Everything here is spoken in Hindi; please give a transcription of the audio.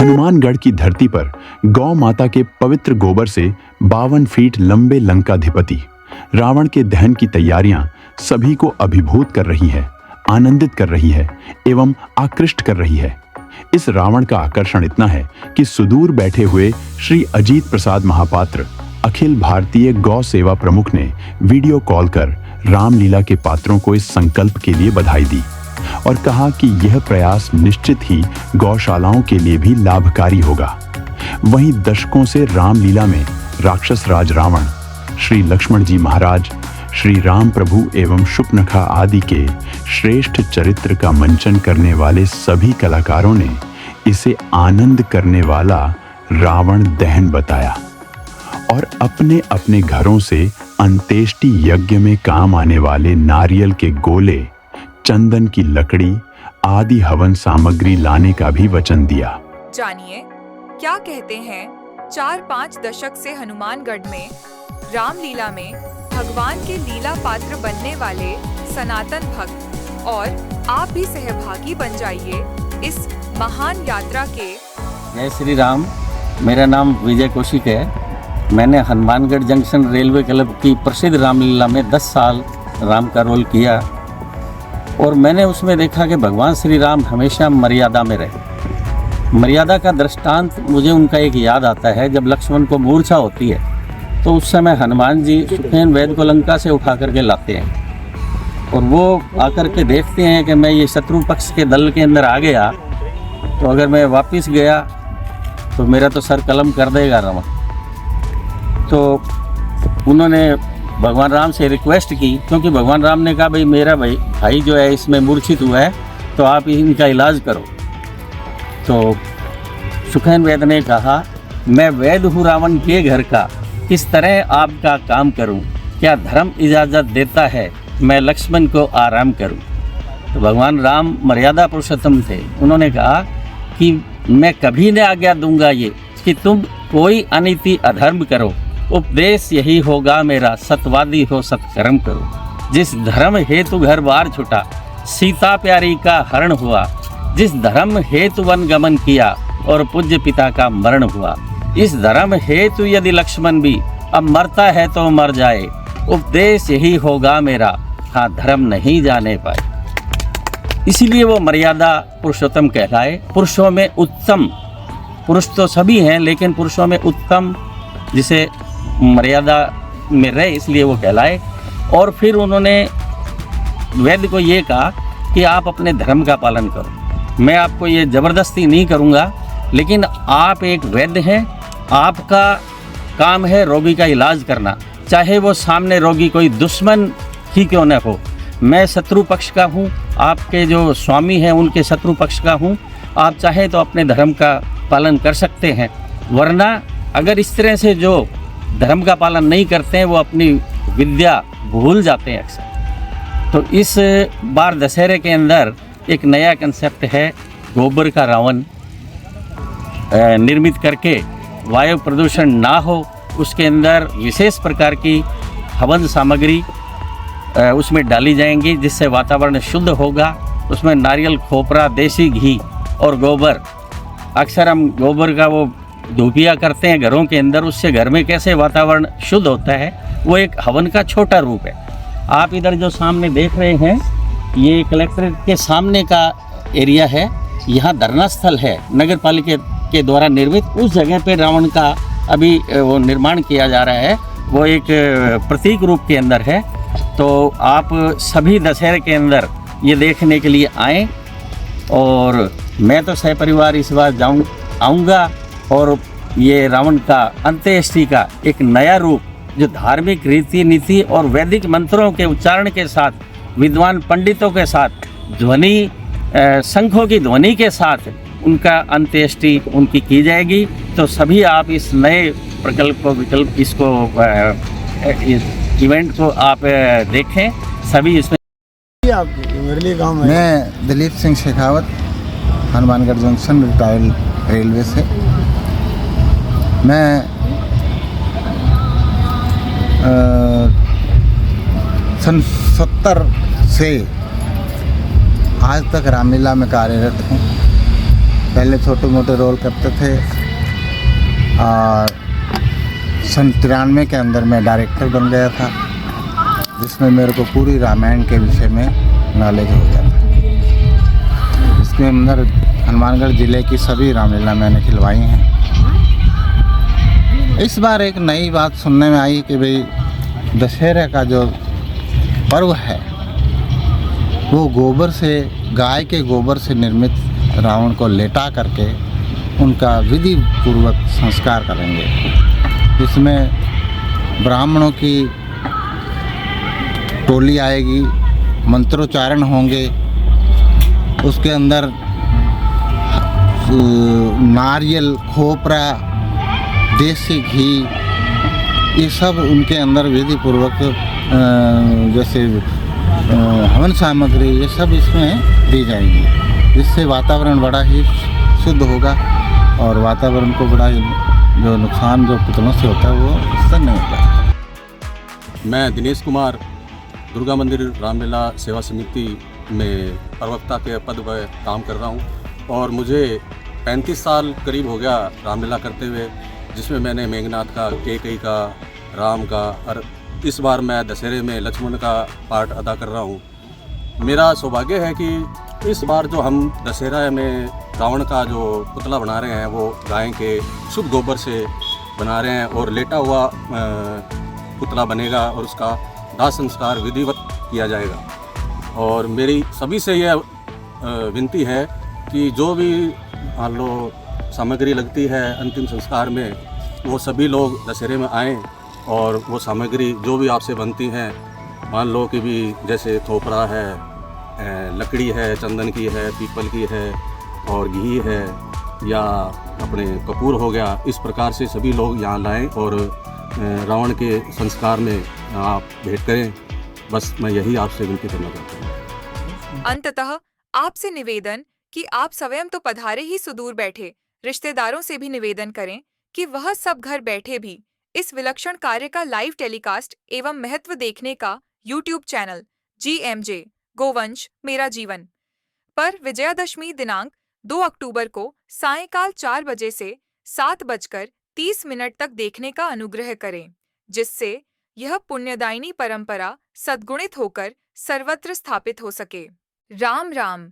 हनुमानगढ़ की धरती पर गौ माता के पवित्र गोबर से 52 फीट लंबे लंकाधिपति रावण के दहन की तैयारियां सभी को अभिभूत कर रही है, आनंदित कर रही है एवं आकृष्ट कर रही है। इस रावण का आकर्षण इतना है कि सुदूर बैठे हुए श्री अजीत प्रसाद महापात्र अखिल भारतीय गौ सेवा प्रमुख ने वीडियो कॉल कर रामलीला के पात्रों को इस संकल्प के लिए बधाई दी और कहा कि यह प्रयास निश्चित ही गौशालाओं के लिए भी लाभकारी होगा। वहीं दशकों से रामलीला में राक्षस राज रावण, श्री लक्ष्मण जी महाराज, श्री राम प्रभु एवं शुकनखा आदि के श्रेष्ठ चरित्र का मंचन करने वाले सभी कलाकारों ने इसे आनंद करने वाला रावण दहन बताया और अपने अपने घरों से अंत्येष्टि यज्ञ में काम आने वाले नारियल के गोले, चंदन की लकड़ी आदि हवन सामग्री लाने का भी वचन दिया। जानिए क्या कहते हैं 4-5 दशक से हनुमानगढ़ में रामलीला में भगवान के लीला पात्र बनने वाले सनातन भक्त, और आप भी सहभागी बन जाइए इस महान यात्रा के। जय श्री राम। मेरा नाम विजय कौशिक है। मैंने हनुमानगढ़ जंक्शन रेलवे क्लब की प्रसिद्ध रामलीला में 10 साल राम का रोल किया और मैंने उसमें देखा कि भगवान श्री राम हमेशा मर्यादा में रहे। मर्यादा का दृष्टांत मुझे उनका एक याद आता है। जब लक्ष्मण को मूर्छा होती है तो उस समय हनुमान जी सुखेन वैद्य को लंका से उठा करके लाते हैं और वो आकर के देखते हैं कि मैं ये शत्रु पक्ष के दल के अंदर आ गया तो अगर मैं वापस गया तो मेरा तो सर कलम कर देगा रावण। तो उन्होंने भगवान राम से रिक्वेस्ट की, क्योंकि भगवान राम ने कहा भाई मेरा भाई जो है इसमें मूर्छित हुआ है तो आप इनका इलाज करो। तो सुखेन वैद्य ने कहा मैं वैद्य हूँ रावण के घर का, किस तरह आपका काम करूँ, क्या धर्म इजाज़त देता है मैं लक्ष्मण को आराम करूँ। तो भगवान राम मर्यादा पुरुषोत्तम थे। उन्होंने कहा कि मैं कभी न आज्ञा दूंगा ये कि तुम कोई अनीति अधर्म करो, उपदेश यही होगा मेरा, सतवादी हो सत्कर्म करो। जिस धर्म हेतु घर बार छुटा, सीता प्यारी का हरण हुआ, जिस धर्म हेतु वन गमन किया और पूज्य पिता का मरण हुआ, इस धर्म हेतु यदि लक्ष्मण भी अब मरता है तो मर जाए, उपदेश यही होगा मेरा, हाँ धर्म नहीं जाने पाए। इसीलिए वो मर्यादा पुरुषोत्तम कहलाए। पुरुषों में उत्तम, पुरुष तो सभी हैं लेकिन पुरुषों में उत्तम जिसे मर्यादा में रहे इसलिए वो कहलाए। और फिर उन्होंने वैद्य को ये कहा कि आप अपने धर्म का पालन करो, मैं आपको ये ज़बरदस्ती नहीं करूँगा, लेकिन आप एक वैद्य हैं, आपका काम है रोगी का इलाज करना, चाहे वो सामने रोगी कोई दुश्मन ही क्यों न हो। मैं शत्रु पक्ष का हूँ, आपके जो स्वामी हैं उनके शत्रु पक्ष का हूँ। आप चाहें तो अपने धर्म का पालन कर सकते हैं, वरना अगर इस तरह से जो धर्म का पालन नहीं करते हैं वो अपनी विद्या भूल जाते हैं अक्सर। तो इस बार दशहरे के अंदर एक नया कंसेप्ट है, गोबर का रावण निर्मित करके वायु प्रदूषण ना हो, उसके अंदर विशेष प्रकार की हवन सामग्री उसमें डाली जाएंगी जिससे वातावरण शुद्ध होगा। उसमें नारियल, खोपरा, देसी घी और गोबर, अक्सर हम गोबर का वो धूपिया करते हैं घरों के अंदर, उससे घर में कैसे वातावरण शुद्ध होता है, वो एक हवन का छोटा रूप है। आप इधर जो सामने देख रहे हैं ये कलेक्ट्रेट के सामने का एरिया है, यहाँ धरना स्थल है नगर पालिका के द्वारा निर्मित। उस जगह पे रावण का अभी वो निर्माण किया जा रहा है, वो एक प्रतीक रूप के अंदर है। तो आप सभी दशहरे के अंदर ये देखने के लिए आएँ और मैं तो सहपरिवार इस बार आऊँगा और ये रावण का अंत्येष्टि का एक नया रूप जो धार्मिक रीति नीति और वैदिक मंत्रों के उच्चारण के साथ, विद्वान पंडितों के साथ, ध्वनि शंखों की ध्वनि के साथ उनका अंत्येष्टि उनकी की जाएगी। तो सभी आप इस नए विकल्प इसको इवेंट को आप देखें सभी इसमें। मैं Dilip Singh Shekhawat, Hanumangarh junction, retired railway से। मैं सन 70 से आज तक रामलीला में कार्यरत हूँ। पहले छोटे मोटे रोल करते थे और सन 93 के अंदर मैं डायरेक्टर बन गया था, जिसमें मेरे को पूरी रामायण के विषय में नॉलेज हो गया था। इसके अंदर हनुमानगढ़ ज़िले की सभी रामलीला मैंने खिलवाई हैं। इस बार एक नई बात सुनने में आई कि भाई दशहरा का जो पर्व है वो गोबर से, गाय के गोबर से निर्मित रावण को लेटा करके उनका विधि पूर्वक संस्कार करेंगे, जिसमें ब्राह्मणों की टोली आएगी, मंत्रोच्चारण होंगे, उसके अंदर नारियल, खोपरा, देसी घी, ये सब उनके अंदर विधि पूर्वक जैसे हवन सामग्री ये सब इसमें दी जाएगी, जिससे वातावरण बड़ा ही शुद्ध होगा और वातावरण को बड़ा जो नुकसान जो पुतलों से होता है वो इससे नहीं होगा। मैं दिनेश कुमार दुर्गा मंदिर रामलीला सेवा समिति में प्रवक्ता के पद पर काम कर रहा हूँ और मुझे 35 साल करीब हो गया रामलीला करते हुए, जिसमें मैंने मेघनाथ का, कैकेयी का, राम का और इस बार मैं दशहरे में लक्ष्मण का पार्ट अदा कर रहा हूँ। मेरा सौभाग्य है कि इस बार जो हम दशहरा में रावण का जो पुतला बना रहे हैं वो गाय के शुद्ध गोबर से बना रहे हैं और लेटा हुआ पुतला बनेगा और उसका दाह संस्कार विधिवत किया जाएगा। और मेरी सभी से यह विनती है कि जो भी मान लो सामग्री लगती है अंतिम संस्कार में, वो सभी लोग दशहरे में आएँ और वो सामग्री जो भी आपसे बनती हैं, मान लो कि भी जैसे थोपरा है, लकड़ी है, चंदन की है, पीपल की है और घी है या अपने कपूर हो गया, इस प्रकार से सभी लोग यहाँ लाएं और रावण के संस्कार में आप भेंट करें। बस मैं यही आपसे विनती करना चाहता हूँ। अंततः आपसे निवेदन कि आप स्वयं तो पधारे ही सुदूर बैठे, रिश्तेदारों से भी निवेदन करें कि वह सब घर बैठे भी इस विलक्षण कार्य का लाइव टेलीकास्ट एवं महत्व देखने का यूट्यूब चैनल GMJ गोवंश मेरा जीवन पर विजयादशमी दिनांक 2 अक्टूबर को सायंकाल 4 बजे से 7:30 तक देखने का अनुग्रह करें, जिससे यह पुण्यदायिनी परंपरा सद्गुणित होकर सर्वत्र स्थापित हो सके। राम राम।